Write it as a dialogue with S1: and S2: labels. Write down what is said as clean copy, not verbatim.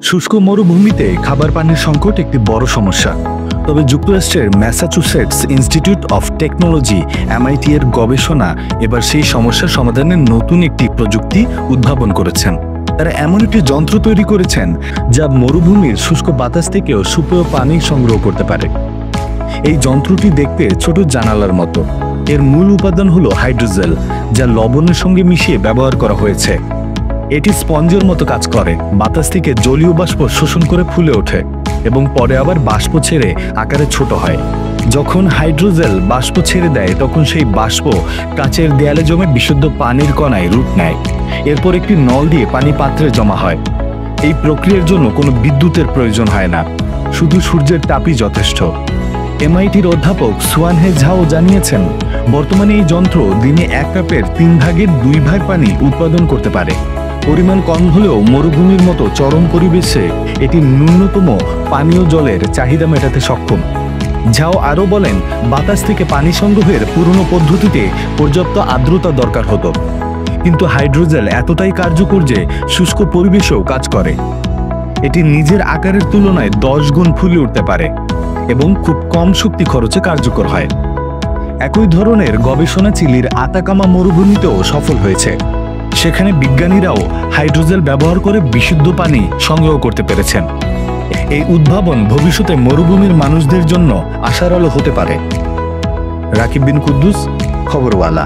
S1: শুষ্ক মরুভূমিতে খাবার পানির সংকট একটি বড় সমস্যা। তবে যুক্তরাষ্ট্রের Massachusetts institute of technology MIT এর গবেষণা এবার সেই সমস্যার সমাধানের নতুন একটি প্রযুক্তি উদ্ভাবন করেছেন। তারা এমন একটি যন্ত্র তৈরি করেছেন যা মরুভূমির শুষ্ক বাতাস থেকেও সুপেয় পানি সংগ্রহ করতে পারে। এই যন্ত্রটি দেখতে ছোট জানালার মতো। এর মূল উপাদান হলো হাইড্রোজেল, যা লবণের সঙ্গে মিশিয়ে ব্যবহার করা হয়েছে। এটি স্পঞ্জের মতো কাজ করে, বাতাস থেকে জলীয় বাষ্প শোষণ করে ফুলে ওঠে এবং পরে আবার বাষ্প ছেড়ে আকারে ছোট হয়। যখন হাইড্রোজেল বাষ্প ছেড়ে দেয় তখন সেই বাষ্প কাচের দেয়ালে জমে বিশুদ্ধ পানির কণায় রূপ নেয়। এরপর একটি নল দিয়ে পানি পাত্রে জমা হয়। এই প্রক্রিয়ার জন্য কোনো বিদ্যুতের প্রয়োজন হয় না, শুধু সূর্যের তাপই যথেষ্ট। MIT-র অধ্যাপক সুয়ানহে ঝাও জানিয়েছেন, বর্তমানে এই যন্ত্র দিনে 1 কাপের 3 ভাগের 2 ভাগ পানি উৎপাদন করতে পারে। পরিমাণ কম হলেও মরুভূমির মতো চরম পরিবেশে এটি ন্যূনতম পানীয় জলের চাহিদা মেটাতে সক্ষম। ঝাও আরও বলেন, বাতাস থেকে পানি সংগ্রহের পুরনো পদ্ধতিতে পর্যাপ্ত আর্দ্রতা দরকার হতো, কিন্তু হাইড্রোজেল এতটাই কার্যকর যে শুষ্ক পরিবেশেও কাজ করে। এটি নিজের আকারের তুলনায় 10 গুণ ফুলে উঠতে পারে এবং খুব কম শক্তি খরচে কার্যকর হয়। একই ধরনের গবেষণা চিলির আতাকামা মরুভূমিতেও সফল হয়েছে। সেখানে বিজ্ঞানীরাও হাইড্রোজেল ব্যবহার করে বিশুদ্ধ পানি সংগ্রহ করতে পেরেছেন। এই উদ্ভাবন ভবিষ্যতে মরুভূমির মানুষদের জন্য আশার আলো হতে পারে। রাকিব বিন কুদ্দুস, খবরওয়ালা।